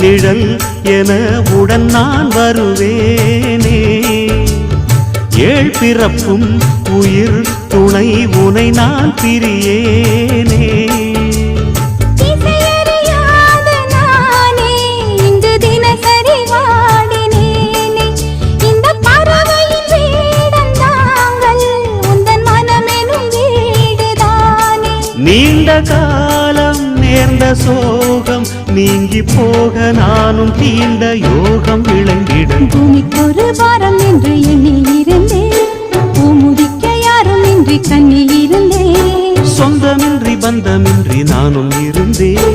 நிழல் என உடன் நான் வருவேனே. ஏழ் பிறப்பும் உயிர் துணை உனை நான் பிரியேனே. நீண்ட காலம் நேர்ந்த சோகம் நீங்கி போக நானும் தீண்ட யோகம் விளங்கிடும். பூமிக்கொரு வாரம் என்று எண்ணி இருந்தேன், பூமுதிக்க யாரும் இன்றி கண்ணி இருந்தேன். சொந்தமின்றி பந்தமின்றி நானும் இருந்தேன்.